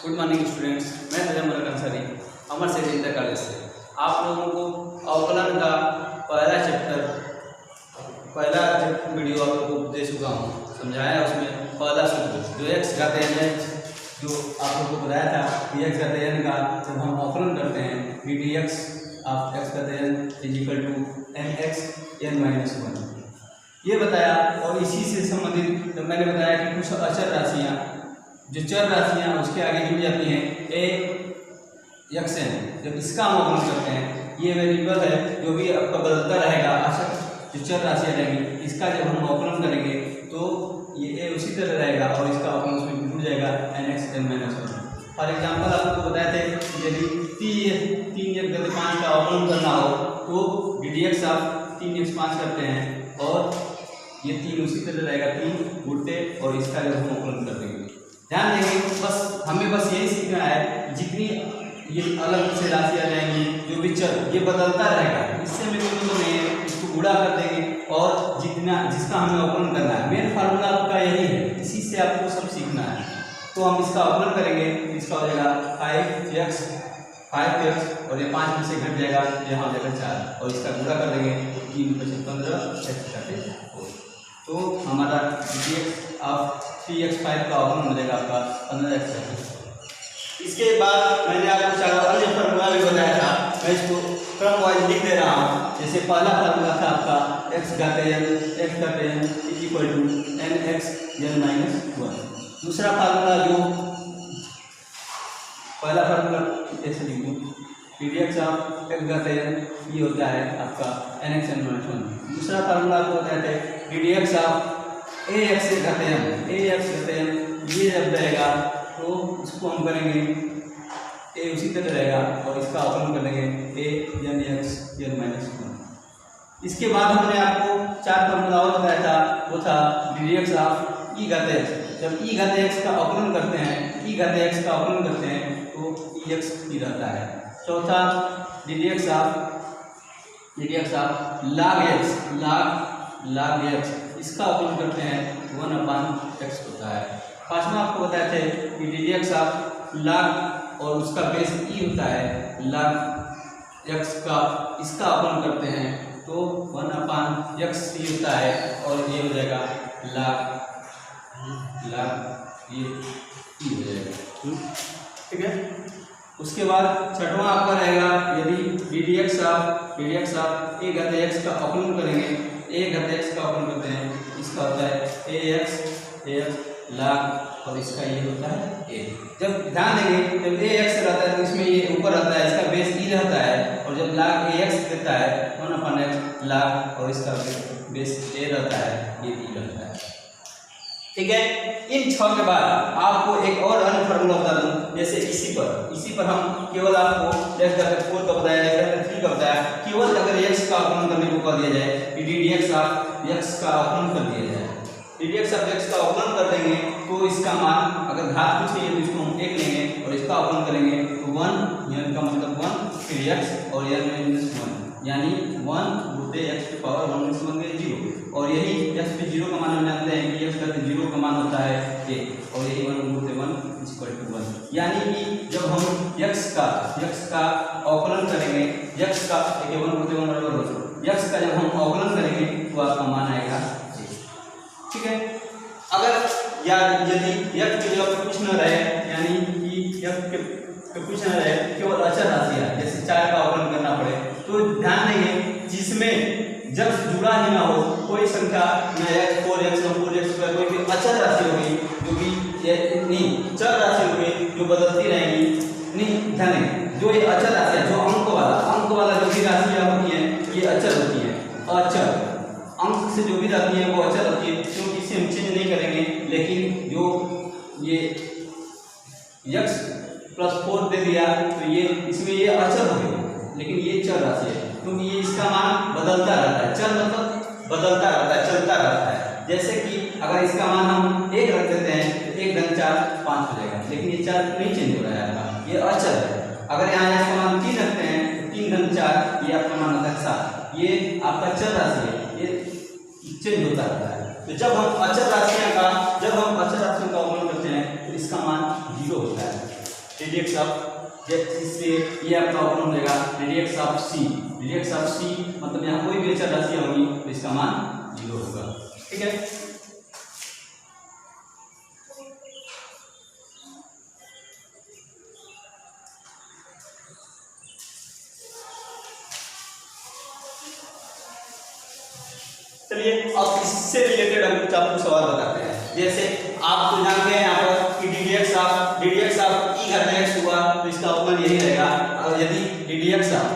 Good morning students, मैं तजम्मुल अंसारी अमर से inter college से आप लोगों को अवकलन का पहला चैप्टर पहला वीडियो आप लोगों को दे चुका हूँ, समझाया। उसमें पहला सूत्र जो एक्स घाते एन है, जो आप लोगों को बताया था कि एक्स घाते एन का जब हम अवकलन करते हैं वी डी एक्स ऑफ एक्स घाते n is equal to n x N minus one, ये बताया। और इसी से संबंधित जब मैंने बताया कि कुछ अचर राशियाँ जो चर राशियाँ उसके आगे जुड़ जाती हैं ए एक्स एन, जब इसका हम अवकलन करते हैं ये वेरिएबल है जो भी आपका बदलता रहेगा, अचर जो चर राशियाँ रहेंगी इसका जब हम अवकलन करेंगे तो ये ए उसी तरह रहेगा और इसका अवकलन उसमें जुड़ जाएगा N x N minus one. For example आप लोग को बताए थे यदि तीन एक गति 5 का अवकलन करना हो तो डी डी एक्स आप 3x5 करते हैं और ये 3 उसी तरह रहेगा, 3 उल्टे और इसका जब हम अवकलन कर देंगे। ध्यान देंगे, बस हमें यही सीखना है, जितनी ये अलग से राशियाँ रहेंगी जो भी चर ये बदलता रहेगा, इससे हमें कोई मतलब नहीं है, इसको गुणा कर देंगे और जितना जिसका हमें अवकलन करना है, मेन फार्मूला आपका यही है, इसी से आपको सब सीखना है। तो हम इसका अवकलन करेंगे, इसका हो जाएगा 5x और ये 5 में से घट जाएगा, यहाँ हो जाएगा 4 और इसका गुणा कर देंगे 3 × 15 तो हमारा ऑफ 3x5 का अवकलन हो जाएगा आपका 15x। इसके बाद मैंने आपको चार अन्य फार्मूला भी बताया था, मैं इसको क्रम वाइज लिख दे रहा हूँ। जैसे पहला फार्मूला था आपका x घाते n is equal to n x N minus one. दूसरा फार्मूला जो पहला फार्मूला ऐसे लिख दूँ पी डी एक्स ऑफ एक्स घाते n ये होता है आपका n x N minus one. दूसरा फार्मूला आपको बताते हैं पी d x of a x घाते n ये जब रहेगा तो इसको हम करेंगे ए उसी तरह रहेगा और इसका अवकलन करेंगे a n x N minus one. इसके बाद हमने आपको 4 फार्मूला और बताया था, वो था d d x of e घाते एक्स। जब ई घाते एक्स का अवकलन करते हैं, ई घाते एक्स का अवकलन करते हैं तो ई एक्स ही रहता है। चौथा डी डी एक्स ऑफ लाग एक्स, इसका अवकलन करते हैं 1/x होता है। पांचवा आपको बताए थे कि डी डी एक्स ऑफ लाग और उसका बेस ई होता है लाग एक्स का, इसका अवकलन करते हैं तो 1/x ही होता है और ये हो जाएगा लाग ये ई हो जाएगा, ठीक है। उसके बाद छठवां आपका रहेगा यदि d d x of a घाते एक्स का अवकलन करेंगे, ए घाते एक्स का अवकलन करते हैं, इसका होता है ए एक्स लाग और इसका ये होता है ए। जब ध्यान देंगे जब ए एक्स रहता है तो इसमें ये ऊपर रहता है, इसका बेस ई रहता है और जब लाग ए एक्स देता है 1/x लाग और इसका बेस ए रहता है, ये ई रहता है, ठीक है। इन 6 के बाद आपको एक और अन्य फार्मूला बता दूं, जैसे इसी पर हम केवल आपको x घाते 4 का बताया, x घाते 3 का बताया, केवल अगर x का अवकलन करने को कह दिया जाए D d x of x का अवकलन कर दिया जाए, D d x of x का अवकलन कर देंगे तो इसका मान अगर घात कुछ नहीं है तो इसको हम 1 लेंगे और इसका अवकलन करेंगे तो 1 यानी का मतलब 1 फिर x और n माइनस 1 यानी 1 गुणे x की पावर 1 से 1 0 और यही x पे 0 का मान हम जानते हैं कि x घाते 0 का मान होता है a और यही 1 गुणे 1 इक्वल टू 1। यानी कि जब हम x का अवकलन करेंगे, x का 1 गुणे 1 बराबर x का जब हम अवकलन करेंगे तो आपका मान आएगा, ठीक है। अगर या यदि x की जगह कुछ न रहे, यानी कि x के कुछ न रहे, केवल अचर राशियाँ जैसे 4 का अवकलन करना पड़े, तो ध्यान देंगे जिसमें जब जुड़ा ही ना हो कोई संख्या न x 4x न 4x कोई भी अचर राशि होगी जो कि नहीं चर राशि होगी जो बदलती रहेंगी, नहीं ध्यान देंगे जो ये अचर राशियाँ जो अंक वाला जो भी राशियाँ होती हैं ये अचर होती हैं, अचर अंक से जो भी रहती है वो अचर होती है, क्योंकि इसे हम चेंज नहीं करेंगे। लेकिन जो ये x +4 दे दिया तो ये इसमें ये अचर हो गई, लेकिन ये चर राशि है क्योंकि ये इसका मान बदलता रहता है, चर मतलब बदलता रहता है, चलता रहता है। जैसे कि अगर इसका मान हम 1 रख देते हैं तो 1 × 4 5 हो जाएगा, लेकिन ये 4 नहीं चेंज हो रहा है आपका, ये अचर है। अगर यहाँ इसका मान 3 रखते हैं तो 3 × 4 ये आपका मान होता है 7, ये आपका चर राशि है, ये चेंज होता रहता है। तो जब हम अचर राशियों का अवकलन करते हैं तो इसका मान 0 होता है। रेडियक्स ऑफ, इससे ये आपका अवकलन हो जाएगा रेडियक्स ऑफ सी। रेडियक्स ऑफ सी मतलब यहाँ कोई भी अचर राशि होगी तो इसका मान 0 होगा। ठीक है, चलिए अब इससे रिलेटेड हम कुछ आपको सवाल बताते हैं। जैसे आप तो जानते हैं यहाँ पर कि ddx ऑफ ई घात x हुआ तो इसका अवकलन यही रहेगा। और यदि ddx ऑफ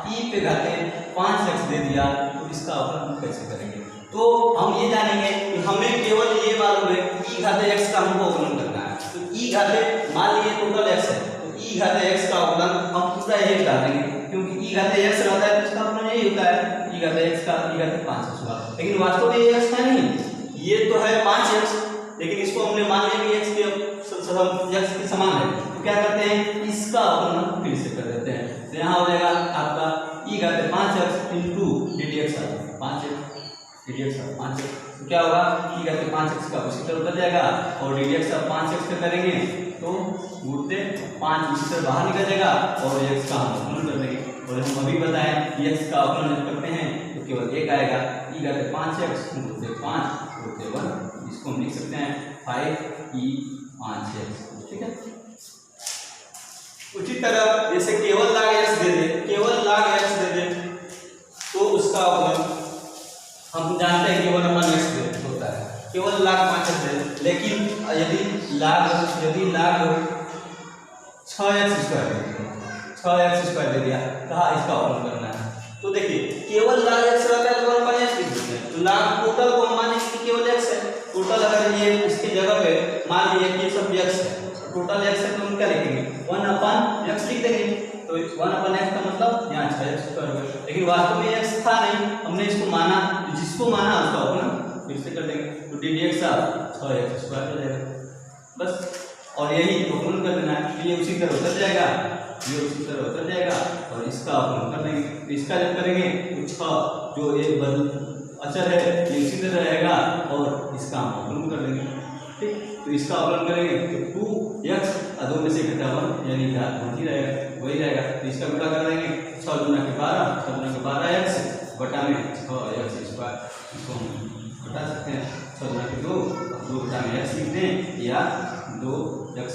ई पे घाते 5x दे दिया तो इसका अवकलन कैसे करेंगे? तो हम ये जानेंगे कि हमें केवल ये मालूम है ई घाते x का हमको अवकलन करना है। तो ई घाते मान लीजिए टोटल x है तो ई घाते x का अवकलन हम पूरा यही बता देंगे, क्योंकि ई घाते x रहता है तो इसका अवकलन यही होता है ई घाते x का ई घाते 5x हुआ। लेकिन वास्तव में ये x है नहीं, ये तो है 5x, लेकिन इसको हमने मान लिया कि x के समान है। तो क्या करते हैं इसका अवकलन फिर से कर देते हैं। तो यहाँ हो जाएगा आपका ई घाते 5x into ddx 5x ddx 5x। तो क्या होगा ई घाते 5x का उसी तरह बदल जाएगा और ddx 5x का करेंगे तो घूरते 5 उसी तरह बाहर निकल जाएगा और x का हम अवकलन कर देंगे। और हम अभी बताएं कि x का अवकलन करते हैं तो केवल एक आएगा ई घाते 5x घूरते 5 घूरते 1। इसको हम लिख सकते हैं 5e 5x। ठीक है, उसी तरह जैसे केवल log x दे दे, केवल log x दे दे तो उसका अवकलन हम जानते हैं केवल अपन x दे होता है, केवल log 5x दे। लेकिन यदि log 6x स्क्वायर दे दिया कहा इसका अवकलन करना है। तो देखिए केवल log x रहता है तो अपन x लिख देते हैं। तो log टोटल को माने कि केवल x है, टोटल अगर ये इसकी जगह पे मान लीजिए कि ये सब x है, टोटल x है तो हम क्या लिखेंगे 1/x लिख देंगे। तो 1/x का मतलब यहाँ 6x स्क्वायर हो गया, लेकिन वास्तव में x था नहीं, हमने इसको माना, जिसको माना उसका अवकलन फिर से कर देंगे। तो ddx 6x स्क्वायर हो जाएगा बस। और यही अवकलन कर देना है, ये उसी तरह उतर जाएगा, ये उसी तरह उतर जाएगा और इसका अवकलन कर देंगे। तो इसका जब करेंगे तो 6 जो ये अचर है ये इसी तरह रहेगा और इसका हम अवकलन कर देंगे। ठीक, तो इसका अवकलन करेंगे तो 2x 2 में से घटा 1 यानी घात 1 ही रहेगा, वही रहेगा। तो इसका गुणा कर देंगे 6 गुना के 12x बटा में 6x स्क्वायर। इसको हम घटा सकते हैं 6 गुना के 2 बटा में x लिख दें या 2x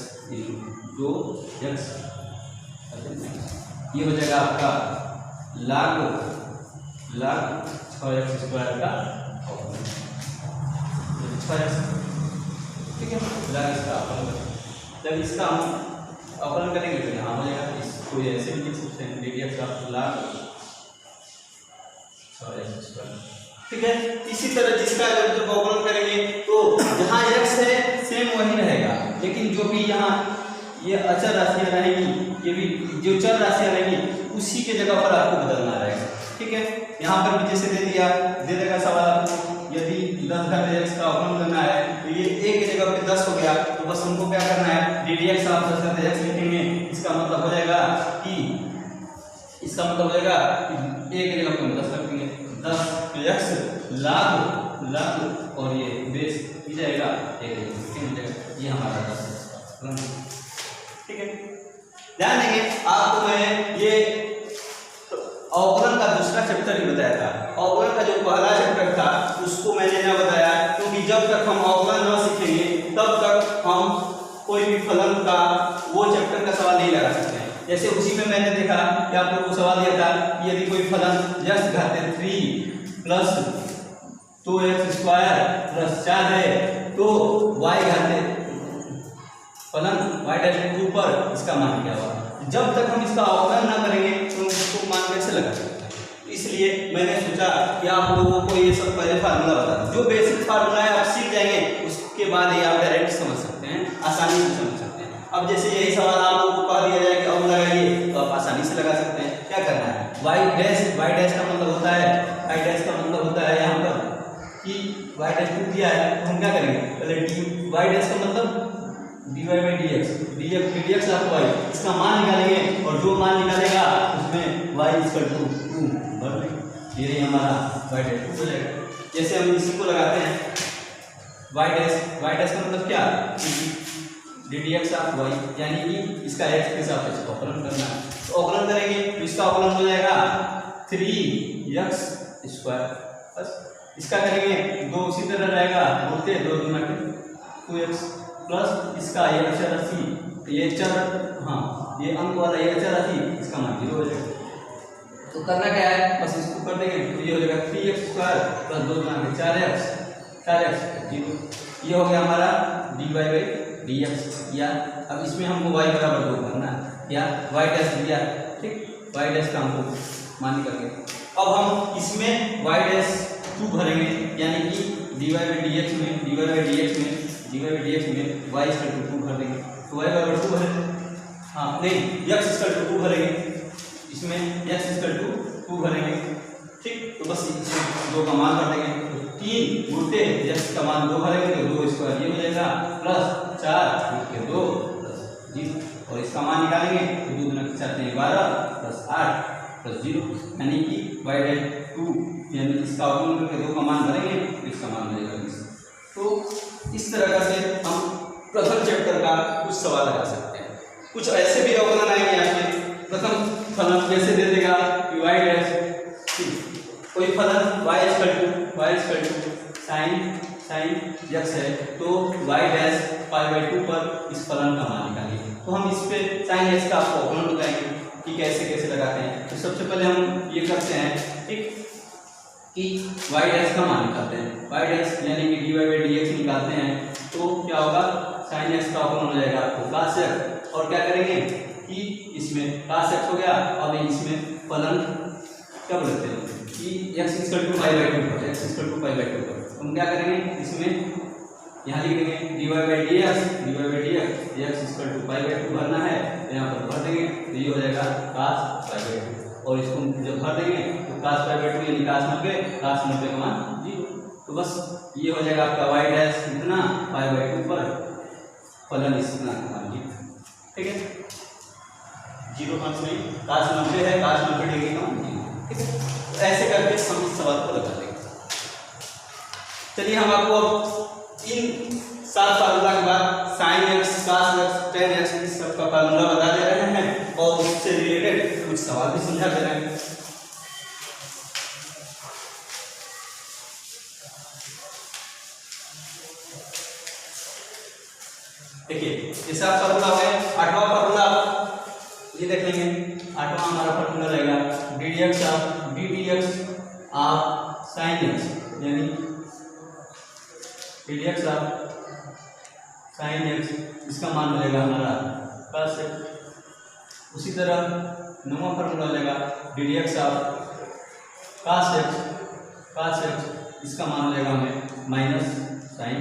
ये हो जाएगा आपका log 6x स्क्वायर का अवकलन 6x। ठीक है, log इसका अवकलन जब इसका हम अवकलन करेंगे तो यहाँ हो जाएगा, इसको ऐसे भी लिख सकते हैं ddx का log 6x स्क्वायर। ठीक है, इसी तरह जिसका जब अवकलन करेंगे तो जहाँ x है सेम वही रहेगा, लेकिन जो भी यहाँ ये अचर राशियाँ रहेंगी, ये भी जो चर राशियाँ रहेंगी उसी के जगह पर आपको बदलना रहेगा। ठीक है, यहाँ पर भी जैसे दे देगा सवाल आपको, यदि 10 घाते x का अवकलन करना है तो ये एक की जगह पे 10 हो गया, तो बस हमको क्या करना है ddx ऑफ 10 घाते x लिखेंगे। इसका मतलब हो जाएगा कि एक की जगह पे 10 रख देंगे, 10 log और ये बेस ही जाएगा ये हमारा 10। ठीक है, ध्यान देंगे आपको मैं ये अवकलन का दूसरा चैप्टर ही बताया था। अवकलन का जो पहला चैप्टर था उसको मैंने न बताया, क्योंकि जब तक हम अवकलन न सीखेंगे तब तक हम कोई भी फलन का वो चैप्टर का सवाल नहीं लगा सकते हैं। जैसे उसी में मैंने देखा कि आप लोगों को सवाल दिया था कि यदि कोई फलन x घाते 3 plus 2x square plus 4 है तो y घाते फलन y डैश 2 पर इसका मान क्या होगा। जब तक हम इसका अवकलन ना करेंगे तो उसको मान कैसे लगा सकते हैं। इसलिए मैंने सोचा कि आप लोगों को ये सब पहले फार्मूला बता दूं, जो बेसिक फार्मूला है आप सीख जाएंगे, उसके बाद ये आप डायरेक्ट समझ सकते हैं, आसानी से समझ सकते हैं। अब जैसे यही सवाल आप लोगों को कह दिया जाए कि अब लगाइए तो आप आसानी से लगा सकते हैं। क्या करना है y डैश का मतलब होता है यहाँ पर कि y डैश 2 दिया है तो हम क्या करेंगे पहले y डैश का मतलब dy by dx of y, इसका मान निकालेंगे और जो मान निकालेगा उसमें y इक्वल टू 2 भर देंगे, ये हमारा y डैश 2 हो जाएगा। जैसे हम इसी को लगाते हैं y डैश का मतलब क्या DDX ऑफ y, यानी कि इसका x के हिसाब से इसका अवकलन करना है। तो अवकलन करेंगे तो इसका अवकलन हो जाएगा 3x स्क्वायर, बस इसका करेंगे 2 उसी तरह रहेगा, बोलते 2 दूना 2x प्लस इसका ये अचर राशि, ये चर, हाँ ये अंक वाला ये अचर राशि, इसका मान 0 हो जाएगा। तो करना क्या है, बस इसको कर देंगे तो ये हो जाएगा 3x स्क्वायर प्लस 2 दूना 4x 0। ये हो गया हमारा dy/dx। या अब इसमें हमको y बराबर 2 करना है, या y डैश दिया, ठीक, y डैश का हमको मान करके अब हम इसमें y डैश 2 भरेंगे, यानी कि dy/dx में y इक्वल टू 2 भर देंगे। तो y बराबर 2 भरेंगे, हाँ नहीं x इक्वल टू 2 भरेंगे, इसमें x इक्वल टू 2 भरेंगे, ठीक। तो बस इसमें 2 का मान भर देंगे, तो 3 गुणते x का मान 2 भरेंगे तो 2 स्क्वायर ये हो जाएगा प्लस 4 गुणते 2 प्लस 0, और इसका मान निकालेंगे तो 2 दूना 4 12 प्लस 8 प्लस 0, यानी कि y डैश 2, यानी इसका अवकलन करके 2 का मान भरेंगे तो इसका मान मिलेगा 20। तो इस तरह से हम प्रथम चैप्टर का कुछ सवाल लगा सकते हैं। कुछ ऐसे भी अवकलन आएंगे आपके, प्रथम फलन कैसे दे देगा कि y डैश, कोई फलन y equal to sin x है तो y डैश π/2 पर इस फलन का मान निकालिए। तो हम इस पे sin x का आपको अवकलन बताएंगे कि कैसे लगाते हैं। तो सबसे पहले हम ये करते हैं, ठीक, कि y डैश का मान निकालते हैं, y डैश यानी कि dy/dx निकालते हैं तो क्या होगा, sin x का अवकलन हो जाएगा आपको cos x, और क्या करेंगे कि इसमें cos x हो गया, अब इसमें फलन क्या बोलते हैं कि x इक्वल टू π/2 पर हम क्या करेंगे, इसमें यहाँ लिख देंगे dy/dx x इक्वल टू π/2 भरना है तो यहाँ पर भर देंगे तो ये हो जाएगा cos π/2, और इसको जब भर देंगे तो cos π/2 यानी cos 90 का मान 0। तो बस ये हो जाएगा आपका y डैश इतना π/2 पर फलन इतना का मान 0, ठीक है, 0 अंश नहीं, cos 90 है, cos 90 डिग्री का मान 0, ठीक है। तो ऐसे करके हम इस सवाल को लगा देंगे। चलिए हम आपको इन 7 फार्मूला के बाद sin x, cos x, tan x इस सब का फार्मूला बता दे रहे हैं और उससे रिलेटेड कुछ सवाल भी समझा दे रहे हैं। देखिए ये 7 फार्मूला हो गए। 8वां फार्मूला ये देख लेंगे। 8वां हमारा फार्मूला रहेगा ddx ऑफ sin x, यानी ddx ऑफ sin x, इसका मान मिलेगा हमारा cos x। उसी तरह 9वां फार्मूला मिलेगा ddx ऑफ cos x, इसका मान मिलेगा हमें माइनस sin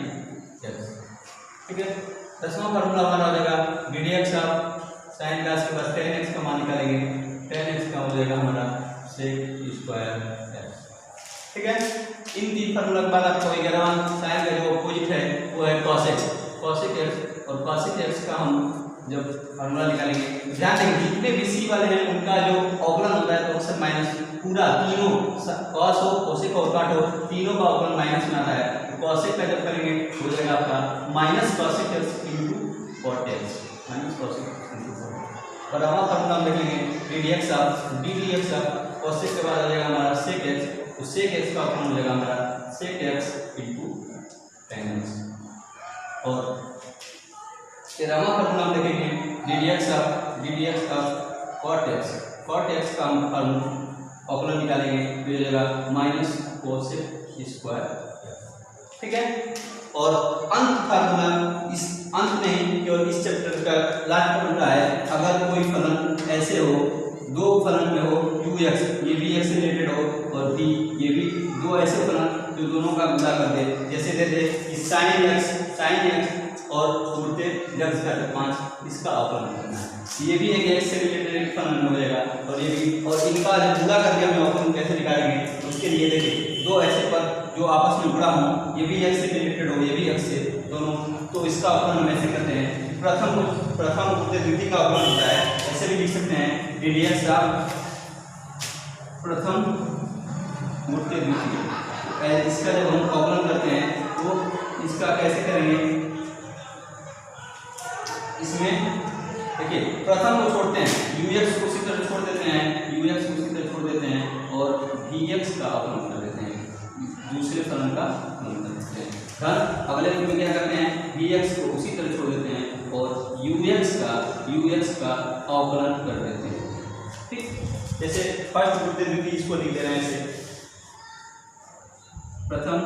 x, ठीक है। 10वां फार्मूला हमारा हो जाएगा ddx ऑफ sin cos के बाद tan x का मान निकालेंगे, tan x का हो जाएगा हमारा sec स्क्वायर x, ठीक है। इन 3 फार्मूला के बाद आपको 11वां sin का जो अपोजिट है वो है cos x, और cos x का हम जब फार्मूला निकालेंगे ध्यान देंगे जितने भी c वाले हैं उनका जो अवकलन होता है तो अक्सर माइनस, पूरा तीनों cos हो, cosec और cot हो, तीनों का अवकलन माइनस में आता है। तो cos x का जब करेंगे हो जाएगा आपका minus cosec x into cot x, minus cosec x into cot। और अब फार्मूला हम देखेंगे ddx ऑफ cosec के बाद आ जाएगा हमारा sec x, तो sec x का अवकलन हो जाएगा हमारा sec x into tan x। और 13वां फार्मूला हम देखेंगे ddx ऑफ cot x का हम अवकलन निकालेंगे तो ये जाएगा माइनस cosec स्क्वायर, ठीक है। और अंत फार्मूला इस अंत में केवल इस चैप्टर का लास्ट फार्मूला है, अगर कोई फलन ऐसे हो, 2 फलन में हो ux, ये भी x से रिलेटेड हो, और v, ये भी 2 ऐसे फलन जो दोनों का गुणा कर दे, जैसे दे दे कि sin x और उल्टे जब इसका 5, इसका अवकलन करना है। ये भी एक x से रिलेटेड फलन हो जाएगा, और ये भी, और इनका जब गुणा करके हम अवकलन कैसे निकालेंगे उसके लिए देखिए 2 ऐसे पर जो आपस में जुड़ा हो, ये भी x से रिलेटेड हो, ये भी x से, दोनों, तो इसका अवकलन हम ऐसे करते हैं। प्रथम गुणित द्वितीय का अवकलन होता है, ऐसे भी लिख सकते हैं ddx ऑफ प्रथम गुणित द्वितीय। इसका जब हम अवकलन करते हैं तो इसका कैसे करेंगे, इसमें देखिए प्रथम को छोड़ते हैं, ux को उसी तरह छोड़ देते हैं, ux को उसी तरह छोड़ देते हैं और vx का अवकलन कर देते हैं, दूसरे फलन का अवकलन कर देते हैं। धन अगले में क्या करते हैं, vx को उसी तरह छोड़ देते हैं और ux का अवकलन कर देते हैं। ठीक, जैसे फर्स्ट गुणित द्वितीय इसको लिख दे रहे हैं, ऐसे प्रथम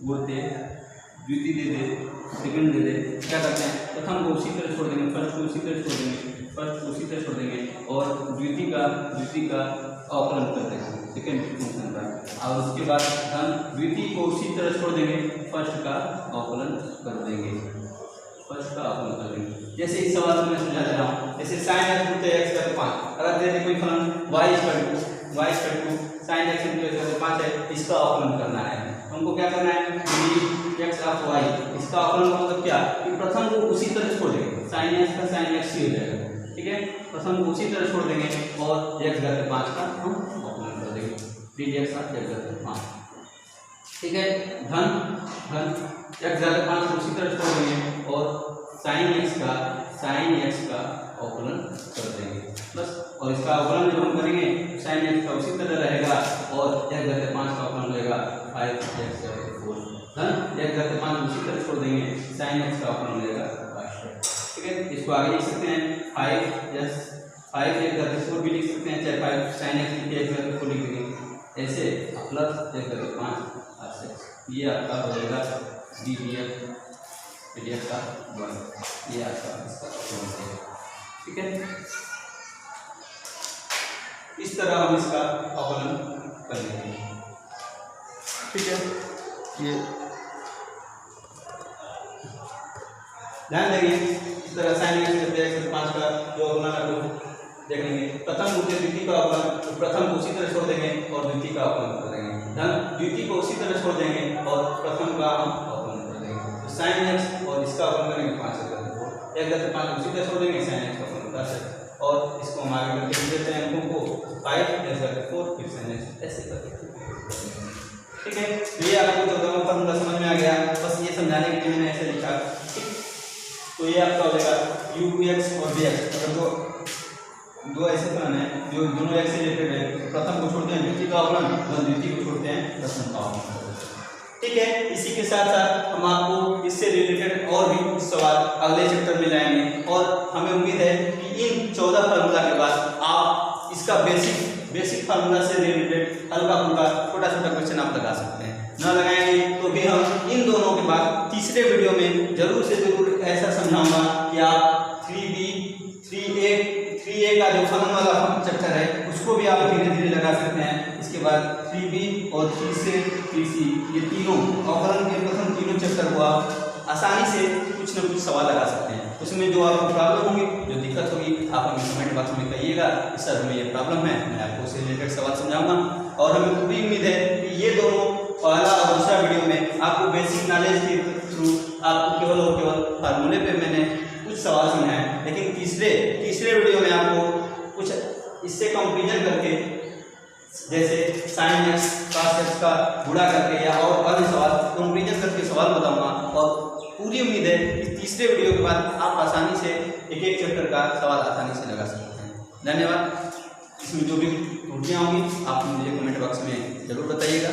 गुणित द्वितीय दे दे, सेकंड दे दे, क्या करते हैं प्रथम को उसी तरह छोड़ देंगे, फर्स्ट को उसी तरह छोड़ देंगे, फर्स्ट को उसी तरह छोड़ देंगे और द्वितीय का अवकलन कर देंगे सेकंड फंक्शन का, और उसके बाद धन द्वितीय को उसी तरह छोड़ देंगे, फर्स्ट का अवकलन कर देंगे, फर्स्ट का अवकलन कर देंगे। जैसे इस सवाल में मैं समझा दे रहा हूँ, जैसे sin x गुणित x का 5, अगर दे दे कोई फलन y equal to sin x गुणित x का 5 है, इसका अवकलन करना है, हमको क्या करना है dx ऑफ y, इसका अवकलन का मतलब क्या कि प्रथम को उसी तरह छोड़ देंगे, sin x का sin x ही हो जाएगा, ठीक है, प्रथम को उसी तरह छोड़ देंगे और x घात 5 का हम अवकलन कर देंगे, dx ऑफ x घात 5, ठीक है। धन x घात 5 को उसी तरह छोड़ देंगे और sin x का अवकलन कर देंगे बस, और इसका अवकलन जो हम करेंगे sin x का उसी तरह रहेगा और x घात 5 का अवकलन रहेगा 5x घात 4, धन x घात 5 उसी तरह छोड़ देंगे, sin x का अवकलन रहेगा 5, ठीक है। इसको आगे लिख सकते हैं 5 x घात 4 भी लिख सकते हैं, चाहे 5 sin x लिख के x घात 4 लिख देंगे, ऐसे प्लस x घात 5 8x, ये आपका हो जाएगा df का वर्ग, ये आपका इसका अवकलन है, ठीक है। इस तरह हम इसका अवकलन कर लेंगे, ठीक है। ये ध्यान देंगे, इस तरह sin x 5 का जो अवकलन है देखेंगे, प्रथम गुणित द्वितीय का अवकलन, तो प्रथम को उसी तरह छोड़ देंगे और द्वितीय का अवकलन कर देंगे, धन द्वितीय को उसी तरह छोड़ देंगे और प्रथम का हम अवकलन कर देंगे, तो sin x और इसका अवकलन करेंगे 5 x घात 5 उसी तरह छोड़ देंगे, sin x का अवकलन 10 है, और इसको हम आगे करके लिख देते हैं अंकों को 5 x घात 4 फिर sin x, ऐसे करके, ठीक है। तो ये आपको चौदहवां फॉर्मूला समझ में आ गया, बस ये समझाने के लिए मैंने ऐसे लिखा, ठीक। तो ये आपका हो जाएगा ux और vx, अगर दो ऐसे फलन है जो दोनों x से रिलेटेड है, प्रथम को छोड़ते हैं द्वितीय का अवकलन और द्वितीय को छोड़ते हैं प्रथम का अवकलन, ठीक है। इसी के साथ साथ हम आपको इससे रिलेटेड और भी कुछ सवाल अगले चैप्टर में लाएंगे और हमें उम्मीद है कि इन 14 फार्मूला के बाद आप इसका बेसिक फार्मूला से रिलेटेड हल्का फुल्का छोटा क्वेश्चन आप लगा सकते हैं, न लगाएंगे तो भी हम इन दोनों के बाद तीसरे वीडियो में जरूर से जरूर ऐसा समझाऊंगा कि आप 3a का जो फलन वाला चैप्टर है उसको भी आप धीरे धीरे लगा सकते हैं। इसके बाद 3b और 3c ये तीनों अवकलन के प्रथम तीनों चैप्टर को आप आसानी से कुछ न कुछ सवाल लगा सकते हैं। उसमें जो आपको प्रॉब्लम होगी, जो दिक्कत होगी, आप हमें कमेंट बॉक्स में कहिएगा कि सर हमें ये प्रॉब्लम है, मैं आपको उससे रिलेटेड सवाल समझाऊंगा। और हमें पूरी उम्मीद है कि ये दोनों पहला और दूसरा वीडियो में आपको बेसिक नॉलेज के थ्रू आपको केवल और केवल फार्मूले पे मैंने कुछ सवाल समझाए, लेकिन तीसरे वीडियो में आपको कुछ इससे कंपेरिजन करके जैसे sin x cos x का गुणा करके या और अन्य सवाल कंपेरिजन करके सवाल बताऊंगा। और पूरी उम्मीद है कि तीसरे वीडियो के बाद आप आसानी से एक चैप्टर का सवाल आसानी से लगा सकते हैं। धन्यवाद। इसमें जो भी त्रुटियाँ होंगी आप मुझे कमेंट बॉक्स में जरूर बताइएगा।